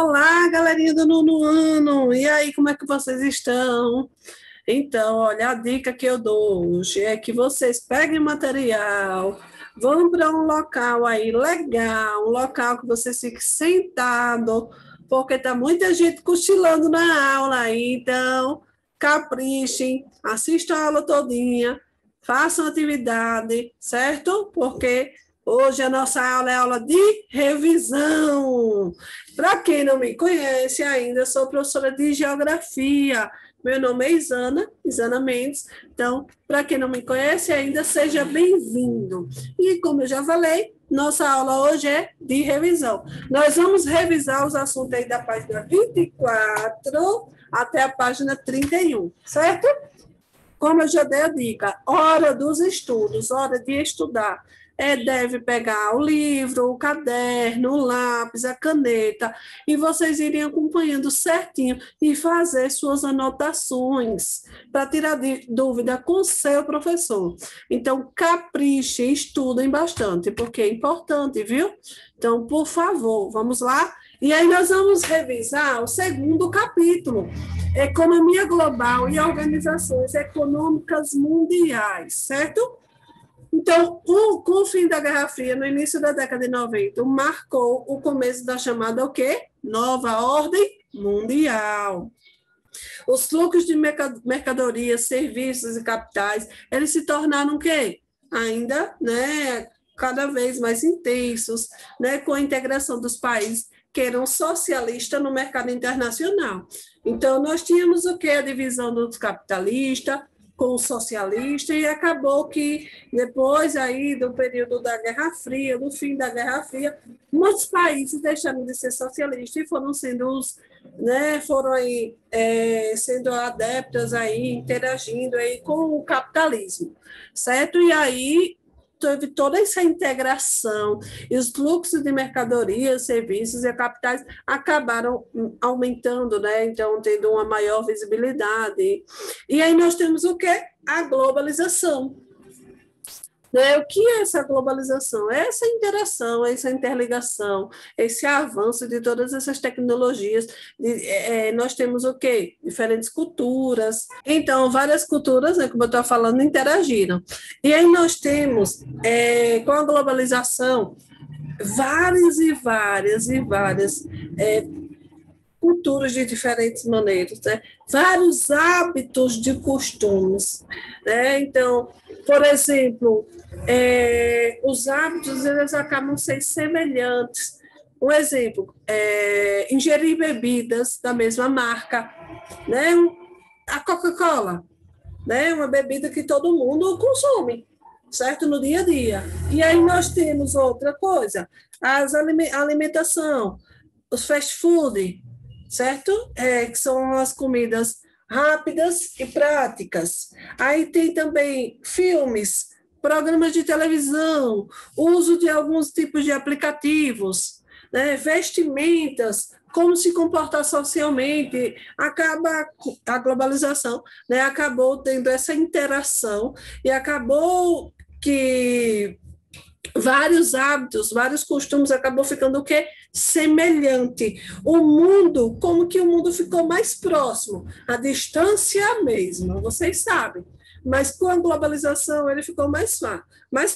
Olá, galerinha do nono ano! E aí, como é que vocês estão? Então, olha, a dica que eu dou hoje é que vocês peguem material, vão para um local aí legal, um local que vocês fiquem sentados, porque tá muita gente cochilando na aula aí, então caprichem, assistam a aula todinha, façam atividade, certo? Porque hoje a nossa aula é aula de revisão. Para quem não me conhece ainda, sou professora de geografia. Meu nome é Isana Mendes. Então, para quem não me conhece ainda, seja bem-vindo. E como eu já falei, nossa aula hoje é de revisão. Nós vamos revisar os assuntos aí da página 24 até a página 31, certo? Como eu já dei a dica, hora dos estudos, hora de estudar. Deve pegar o livro, o caderno, o lápis, a caneta, e vocês irem acompanhando certinho e fazer suas anotações para tirar dúvida com seu professor. Então, caprichem, estudem bastante, porque é importante, viu? Então, por favor, vamos lá? E aí nós vamos revisar o segundo capítulo, Economia Global e Organizações Econômicas Mundiais, certo? Então, com o fim da Guerra Fria, no início da década de 90, marcou o começo da chamada o quê? Nova Ordem Mundial. Os fluxos de mercadorias, serviços e capitais, eles se tornaram o quê? Ainda, né, cada vez mais intensos, né, com a integração dos países que eram socialistas no mercado internacional. Então, nós tínhamos o quê? A divisão dos capitalistas com o socialista, e acabou que depois aí do período da Guerra Fria, do fim da Guerra Fria, muitos países deixaram de ser socialistas e foram sendo foram aí sendo adeptos aí, interagindo aí com o capitalismo, certo? E aí teve toda essa integração e os fluxos de mercadorias, serviços e capitais acabaram aumentando, né? Então, tendo uma maior visibilidade. E aí nós temos o quê? A globalização. Né? O que é essa globalização? É essa interação, essa interligação, esse avanço de todas essas tecnologias. Nós temos o quê? Diferentes culturas. Então, várias culturas, né, como eu estou falando, interagiram. E aí nós temos, com a globalização, várias culturas de diferentes maneiras, né? Vários hábitos de costumes. Né? Então, por exemplo, os hábitos eles acabam sendo semelhantes. Um exemplo, ingerir bebidas da mesma marca, né? A Coca-Cola, né? Uma bebida que todo mundo consome, certo? No dia a dia. E aí nós temos outra coisa, a alimentação, os fast food, certo? Que são as comidas rápidas e práticas. Aí tem também filmes, programas de televisão, uso de alguns tipos de aplicativos, né? Vestimentas, como se comportar socialmente, acaba a globalização, né? Acabou tendo essa interação e acabou que vários hábitos, vários costumes acabou ficando o quê? Semelhante. O mundo, como que o mundo ficou mais próximo? A distância é a mesma, vocês sabem. Mas com a globalização ele ficou mais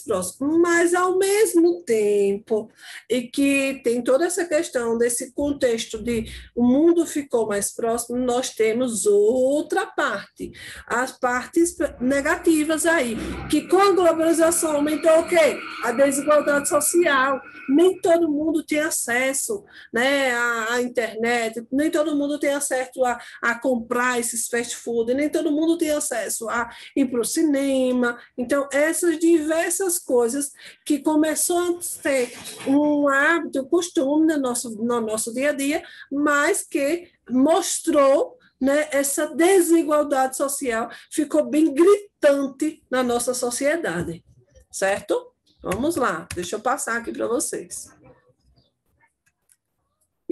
próximo. Mas ao mesmo tempo, e que tem toda essa questão desse contexto de o mundo ficou mais próximo, nós temos outra parte, as partes negativas aí, que com a globalização aumentou o quê? A desigualdade social. Nem todo mundo tem acesso, né, à internet, nem todo mundo tem acesso a comprar esses fast food, nem todo mundo tem acesso a ir para o cinema. Então, essas diversas coisas que começou a ser um hábito, um costume no nosso dia a dia, mas que mostrou, né, essa desigualdade social, ficou bem gritante na nossa sociedade, certo? Vamos lá, deixa eu passar aqui para vocês.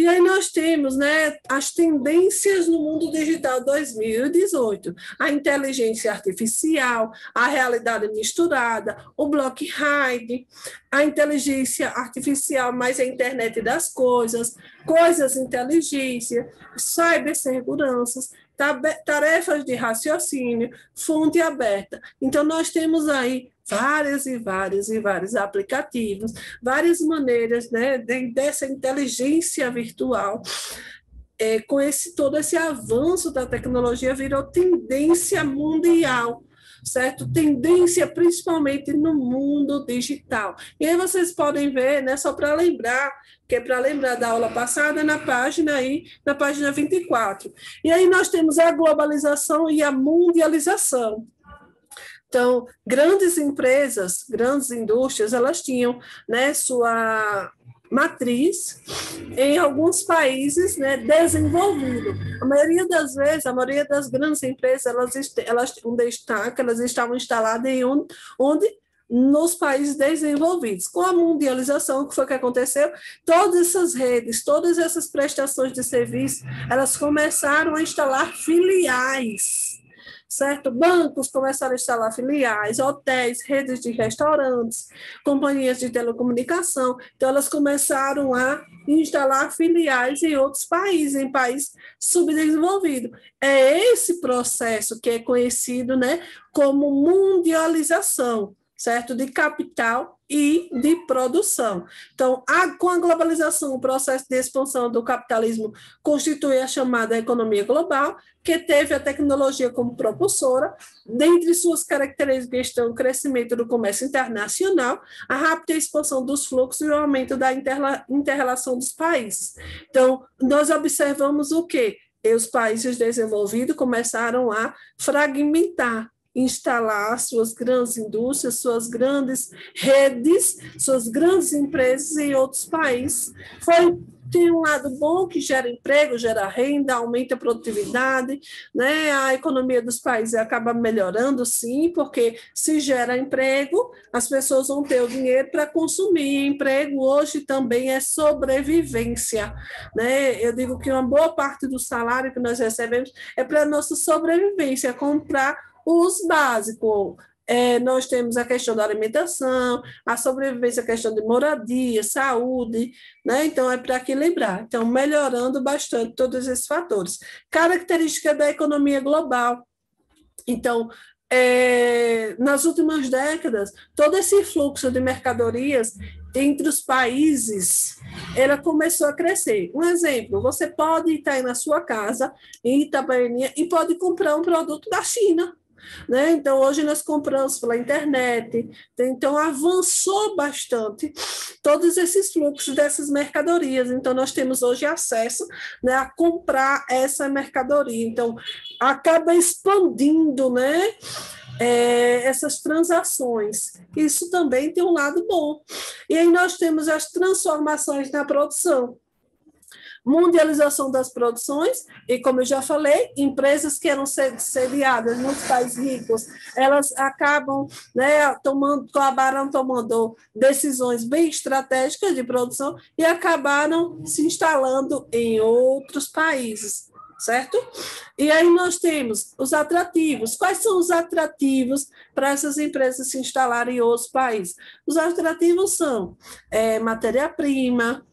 E aí nós temos, né, as tendências no mundo digital 2018, a inteligência artificial, a realidade misturada, o blockchain, a inteligência artificial mais a internet das coisas, coisas de inteligência, ciberseguranças, tarefas de raciocínio, fonte aberta. Então, nós temos aí vários aplicativos, várias maneiras, né, dessa inteligência virtual. Com todo esse avanço da tecnologia, virou tendência mundial, certo? Tendência principalmente no mundo digital. E aí vocês podem ver, né, só para lembrar, que é para lembrar da aula passada, na página 24. E aí nós temos a globalização e a mundialização. Então, grandes empresas, grandes indústrias, elas tinham, né, sua matriz em alguns países, né, desenvolvidos. A maioria das vezes, a maioria das grandes empresas, elas estavam instaladas em onde nos países desenvolvidos. Com a mundialização, o que foi que aconteceu? Todas essas redes, todas essas prestações de serviço, elas começaram a instalar filiais, certo? Bancos começaram a instalar filiais, hotéis, redes de restaurantes, companhias de telecomunicação. Então, elas começaram a instalar filiais em outros países, em países subdesenvolvidos. É esse processo que é conhecido, né, como mundialização, certo? De capital e de produção. Então, com a globalização, o processo de expansão do capitalismo constitui a chamada economia global, que teve a tecnologia como propulsora. Dentre suas características estão o crescimento do comércio internacional, a rápida expansão dos fluxos e o aumento da inter-relação dos países. Então, nós observamos o quê? E os países desenvolvidos começaram a fragmentar, instalar suas grandes indústrias, suas grandes redes, suas grandes empresas em outros países. Tem um lado bom que gera emprego, gera renda, aumenta a produtividade, né? A economia dos países acaba melhorando, sim, porque se gera emprego, as pessoas vão ter o dinheiro para consumir. Emprego hoje também é sobrevivência, né? Eu digo que uma boa parte do salário que nós recebemos é para a nossa sobrevivência, comprar os básicos. Nós temos a questão da alimentação, a sobrevivência, a questão de moradia, saúde, né? Então, é para equilibrar. Então, melhorando bastante todos esses fatores. Característica da economia global. Então, nas últimas décadas, todo esse fluxo de mercadorias entre os países, ela começou a crescer. Um exemplo, você pode estar aí na sua casa, em Itabaianinha, e pode comprar um produto da China, né? Então, hoje nós compramos pela internet, então avançou bastante todos esses fluxos dessas mercadorias. Então, nós temos hoje acesso, né, a comprar essa mercadoria. Então, acaba expandindo, né, essas transações. Isso também tem um lado bom. E aí nós temos as transformações na produção. Mundialização das produções, e como eu já falei, empresas que eram sediadas nos países ricos, elas acabaram tomando decisões bem estratégicas de produção e acabaram se instalando em outros países, certo? E aí nós temos os atrativos. Quais são os atrativos para essas empresas se instalarem em outros países? Os atrativos são matéria-prima,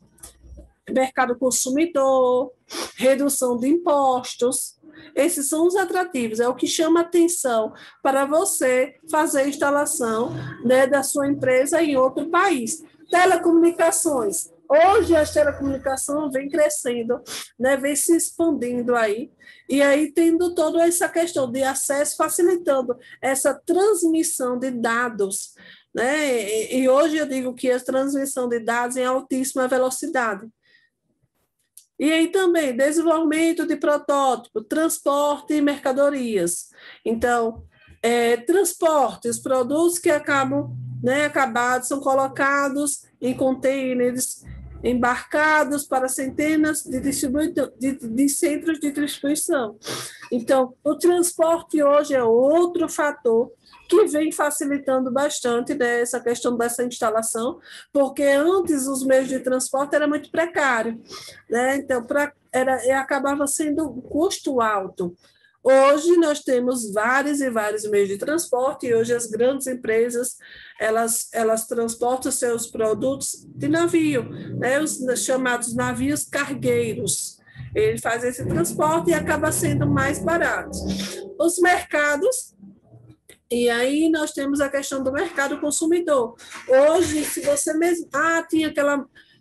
mercado consumidor, redução de impostos. Esses são os atrativos, é o que chama atenção para você fazer a instalação, né, da sua empresa em outro país. Telecomunicações. Hoje a telecomunicação vem crescendo, né, vem se expandindo aí, e aí tendo toda essa questão de acesso, facilitando essa transmissão de dados, né? E hoje eu digo que a transmissão de dados é em altíssima velocidade. E aí também, desenvolvimento de protótipo, transporte e mercadorias. Então, transporte, os produtos que acabam, né, acabados, são colocados em containers, embarcados para centenas de centros de distribuição. Então, o transporte hoje é outro fator que vem facilitando bastante, né, essa questão dessa instalação, porque antes os meios de transporte eram muito precários, né? Então, acabava sendo um custo alto. Hoje nós temos vários e vários meios de transporte, e hoje as grandes empresas, elas transportam seus produtos de navio, né? Os chamados navios cargueiros. Ele faz esse transporte e acaba sendo mais barato. Os mercados, e aí nós temos a questão do mercado consumidor. Hoje, se você mesmo...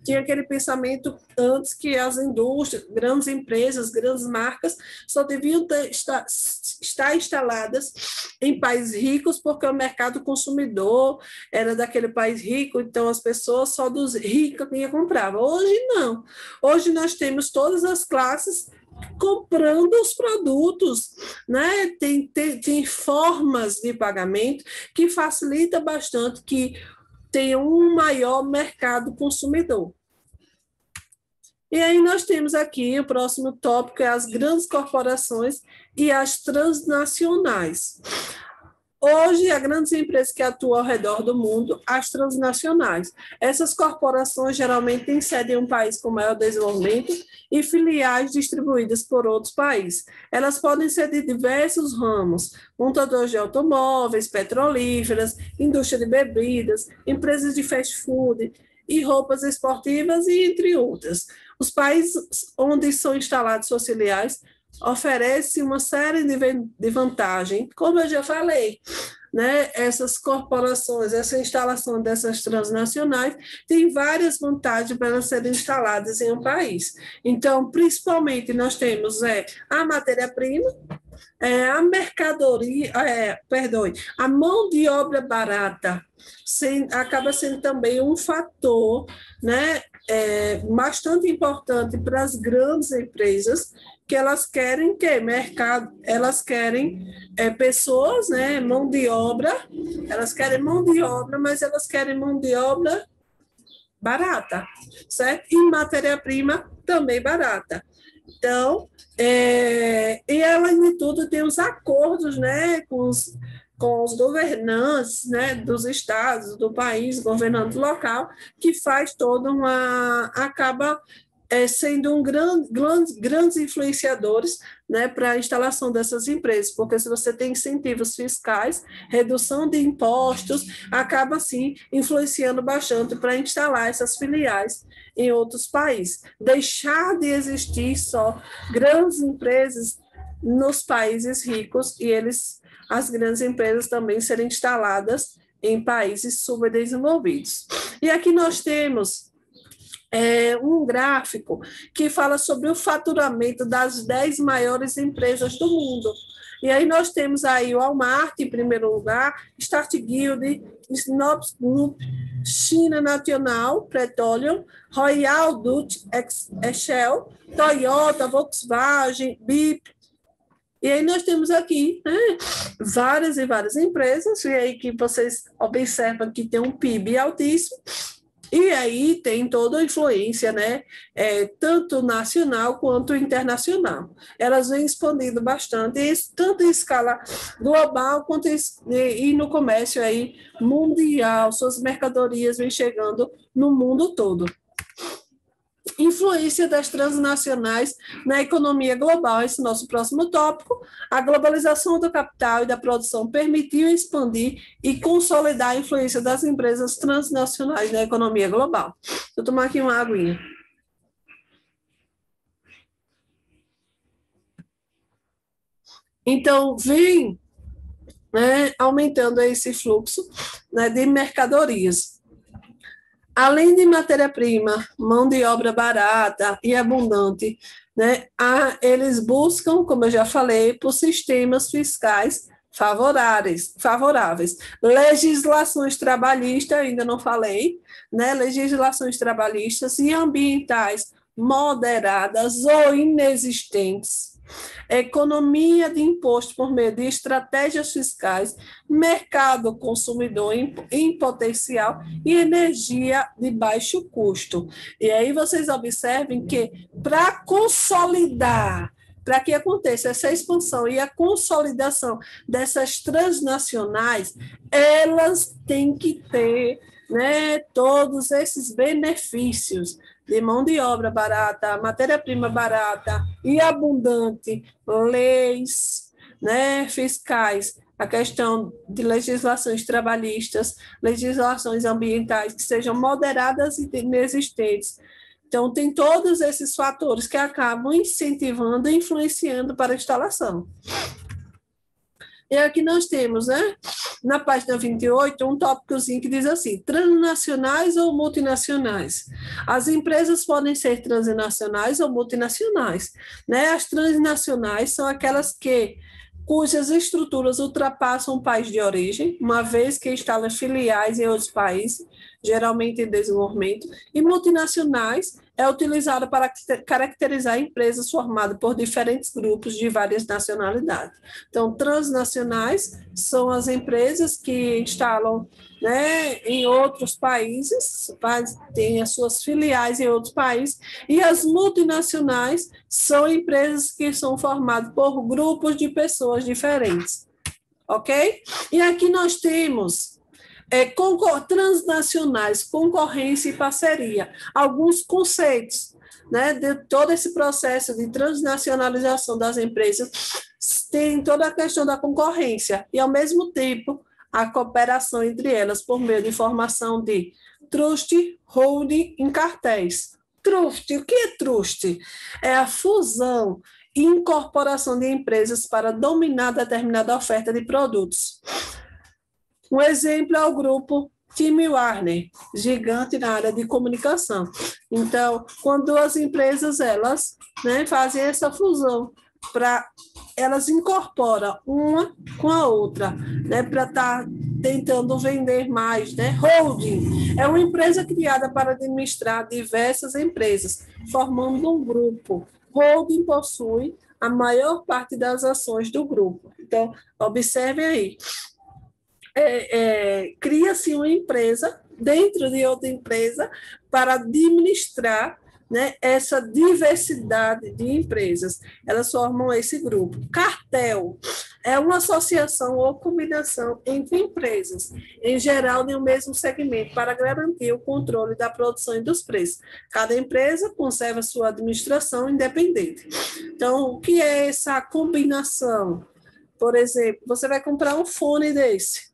tinha aquele pensamento antes que as indústrias, grandes empresas, grandes marcas, só deviam estar instaladas em países ricos, porque o mercado consumidor era daquele país rico, então as pessoas só dos ricos que compravam. Hoje, não. Hoje nós temos todas as classes comprando os produtos, né? Tem formas de pagamento que facilita bastante que tenha um maior mercado consumidor. E aí nós temos aqui o próximo tópico, é as grandes corporações e as transnacionais. Hoje, as grandes empresas que atuam ao redor do mundo, as transnacionais. Essas corporações geralmente têm sede em um país com maior desenvolvimento e filiais distribuídas por outros países. Elas podem ser de diversos ramos: montadores de automóveis, petrolíferas, indústria de bebidas, empresas de fast food e roupas esportivas, e entre outras. Os países onde são instalados suas filiais oferece uma série de vantagens, como eu já falei, né? Essas corporações, essa instalação dessas transnacionais tem várias vantagens para elas serem instaladas em um país. Então, principalmente, nós temos a matéria-prima, a mercadoria, a mão de obra barata acaba sendo também um fator, né, bastante importante para as grandes empresas, que elas querem mercado, elas querem pessoas, né, mão de obra, elas querem mão de obra, mas elas querem mão de obra barata, certo? E matéria-prima também barata. Então, e além de tudo, tem os acordos, né, com os governantes, né, dos estados, do país, governante local, que faz toda acaba sendo grandes influenciadores, né, para a instalação dessas empresas, porque se você tem incentivos fiscais, redução de impostos, acaba, sim, influenciando bastante para instalar essas filiais em outros países. Deixar de existir só grandes empresas nos países ricos e as grandes empresas também serem instaladas em países subdesenvolvidos. E aqui nós temos um gráfico que fala sobre o faturamento das 10 maiores empresas do mundo. E aí nós temos aí o Walmart, em primeiro lugar, Start Guild, Snopes Group, China National Petroleum, Royal Dutch Shell, Toyota, Volkswagen, BIP. E aí nós temos aqui, né, várias e várias empresas, e aí que vocês observam que tem um PIB altíssimo, e aí tem toda a influência, né, tanto nacional quanto internacional. Elas vêm expandindo bastante, tanto em escala global quanto e no comércio aí mundial. Suas mercadorias vêm chegando no mundo todo. Influência das transnacionais na economia global, esse é o nosso próximo tópico. A globalização do capital e da produção permitiu expandir e consolidar a influência das empresas transnacionais na economia global. Vou tomar aqui uma aguinha. Então, vem, né, aumentando esse fluxo, né, de mercadorias. Além de matéria-prima, mão de obra barata e abundante, né, eles buscam, como eu já falei, por sistemas fiscais favoráveis. Legislações trabalhistas, ainda não falei, né, legislações trabalhistas e ambientais moderadas ou inexistentes, economia de imposto por meio de estratégias fiscais, mercado consumidor em potencial e energia de baixo custo. E aí vocês observem que para consolidar, para que aconteça essa expansão e a consolidação dessas transnacionais, elas têm que ter, né, todos esses benefícios de mão de obra barata, matéria-prima barata e abundante, leis, né, fiscais, a questão de legislações trabalhistas, legislações ambientais que sejam moderadas e inexistentes. Então, tem todos esses fatores que acabam incentivando e influenciando para a instalação. E aqui nós temos, né, na página 28, um tópicozinho que diz assim: transnacionais ou multinacionais? As empresas podem ser transnacionais ou multinacionais, né? As transnacionais são aquelas cujas estruturas ultrapassam o país de origem, uma vez que instalam filiais em outros países, geralmente em desenvolvimento, e multinacionais é utilizado para caracterizar empresas formadas por diferentes grupos de várias nacionalidades. Então, transnacionais são as empresas que instalam, né, em outros países, têm as suas filiais em outros países, e as multinacionais são empresas que são formadas por grupos de pessoas diferentes, ok? E aqui nós temos transnacionais, concorrência e parceria, alguns conceitos, né, de todo esse processo de transnacionalização das empresas, tem toda a questão da concorrência e, ao mesmo tempo, a cooperação entre elas por meio de formação de trust, holding em cartéis. Trust, o que é trust? É a fusão e incorporação de empresas para dominar determinada oferta de produtos. Um exemplo é o grupo Time Warner, gigante na área de comunicação. Então, quando as empresas elas, né, fazem essa fusão, elas incorporam uma com a outra, né, para estar tentando vender mais, né? Holding é uma empresa criada para administrar diversas empresas, formando um grupo. Holding possui a maior parte das ações do grupo. Então, observem aí. Cria-se uma empresa dentro de outra empresa para administrar, né, essa diversidade de empresas. Elas formam esse grupo. Cartel é uma associação ou combinação entre empresas, em geral, de um mesmo segmento, para garantir o controle da produção e dos preços. Cada empresa conserva sua administração independente. Então, o que é essa combinação? Por exemplo, você vai comprar um fone desse,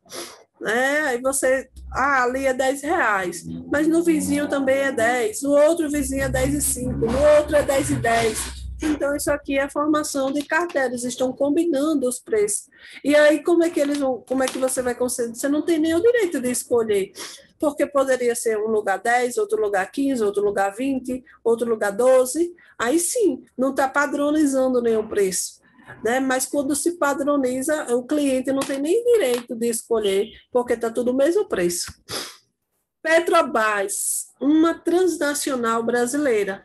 né? Aí você, ali é R$10, mas no vizinho também é 10, no outro vizinho é 10,05, no outro é 10,10. Então, isso aqui é a formação de cartel, eles estão combinando os preços. E aí, como é que você vai conseguir? Você não tem nem o direito de escolher, porque poderia ser um lugar 10, outro lugar 15, outro lugar 20, outro lugar 12. Aí sim, não está padronizando nenhum preço. Né? Mas quando se padroniza, o cliente não tem nem direito de escolher, porque está tudo o mesmo preço. Petrobras, uma transnacional brasileira.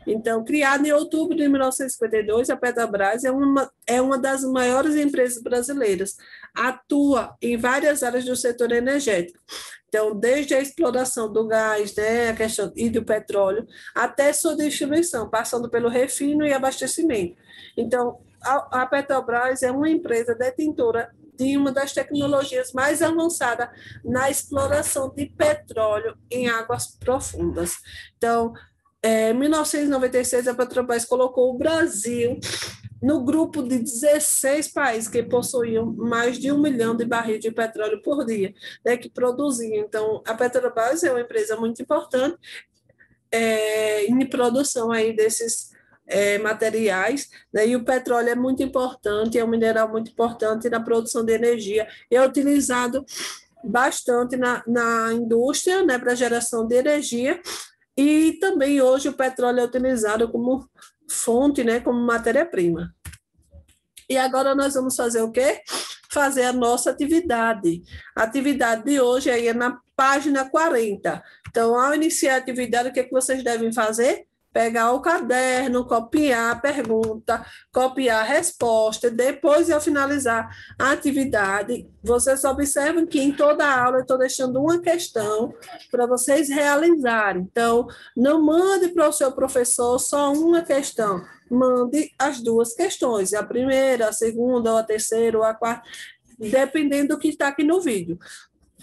Então, criada em outubro de 1952, a Petrobras é uma das maiores empresas brasileiras. Atua em várias áreas do setor energético. Então, desde a exploração do gás, né, a questão, e do petróleo, até sua distribuição, passando pelo refino e abastecimento. Então, a Petrobras é uma empresa detentora de uma das tecnologias mais avançadas na exploração de petróleo em águas profundas. Então, em 1996, a Petrobras colocou o Brasil no grupo de 16 países que possuíam mais de 1 milhão de barris de petróleo por dia, né, que produziam. Então, a Petrobras é uma empresa muito importante em produção aí desses materiais, né, e o petróleo é muito importante, é um mineral muito importante na produção de energia, é utilizado bastante na indústria, né, para geração de energia, e também hoje o petróleo é utilizado como fonte, né, como matéria-prima. E agora nós vamos fazer o quê? Fazer a nossa atividade. A atividade de hoje aí é na página 40. Então, ao iniciar a atividade, o que vocês devem fazer? Pegar o caderno, copiar a pergunta, copiar a resposta. Depois, ao finalizar a atividade, vocês observam que em toda a aula eu estou deixando uma questão para vocês realizarem. Então, não mande para o seu professor só uma questão. Mande as duas questões, a primeira, a segunda, ou a terceira, ou a quarta, dependendo do que está aqui no vídeo.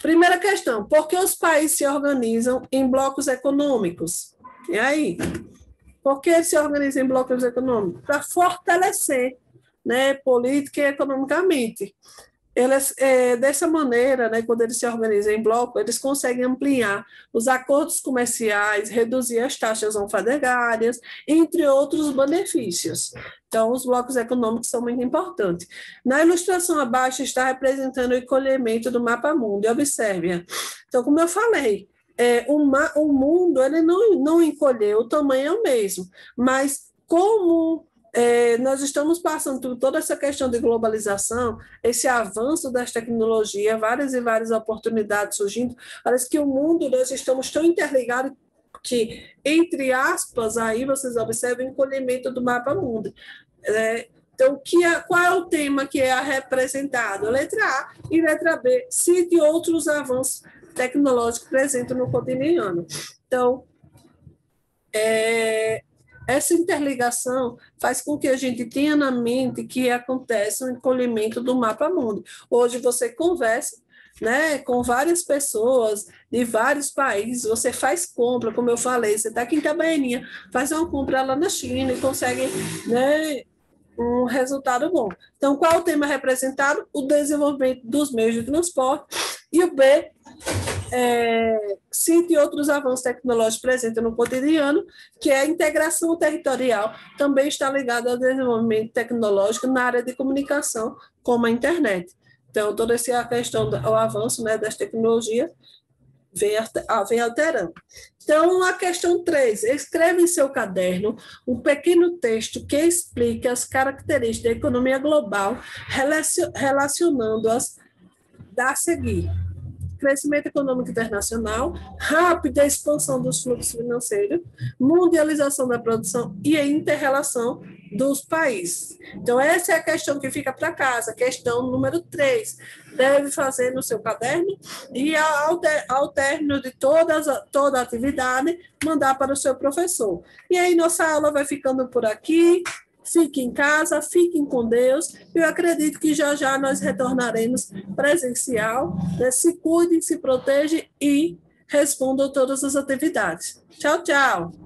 Primeira questão: por que os países se organizam em blocos econômicos? E aí? Por que se organizam em blocos econômicos? Para fortalecer, né, política e economicamente. Eles, dessa maneira, né, quando eles se organizam em bloco, eles conseguem ampliar os acordos comerciais, reduzir as taxas alfandegárias, entre outros benefícios. Então, os blocos econômicos são muito importantes. Na ilustração abaixo está representando o encolhimento do mapa mundo, e observe. Então, como eu falei, o mundo ele não encolheu, o tamanho é o mesmo, mas como nós estamos passando por toda essa questão de globalização, esse avanço das tecnologias, várias e várias oportunidades surgindo, parece que o mundo, nós estamos tão interligados que, entre aspas, aí vocês observam o encolhimento do mapa mundo. Então, qual é o tema que é representado? Letra A e letra B, cite outros avanços tecnológicos presentes no cotidiano. Então, essa interligação faz com que a gente tenha na mente que acontece um encolhimento do mapa mundo. Hoje você conversa, né, com várias pessoas de vários países, você faz compra, como eu falei, você está aqui em Itabaianinha, faz uma compra lá na China e consegue, né, um resultado bom. Então, qual é o tema representado? O desenvolvimento dos meios de transporte. E o B, cite outros avanços tecnológicos presentes no cotidiano, que é a integração territorial, também está ligada ao desenvolvimento tecnológico na área de comunicação, como a internet. Então, toda essa questão do avanço, né, das tecnologias vem alterando. Então, a questão 3, escreve em seu caderno um pequeno texto que explique as características da economia global, relacionando-as a seguir: crescimento econômico internacional, rápida expansão dos fluxos financeiros, mundialização da produção e a inter-relação dos países. Então, essa é a questão que fica para casa, questão número 3. Deve fazer no seu caderno e, ao término de toda a atividade, mandar para o seu professor. E aí, nossa aula vai ficando por aqui. Fiquem em casa, fiquem com Deus. Eu acredito que já já nós retornaremos presencial. Né? Se cuidem, se protejam e respondam todas as atividades. Tchau, tchau.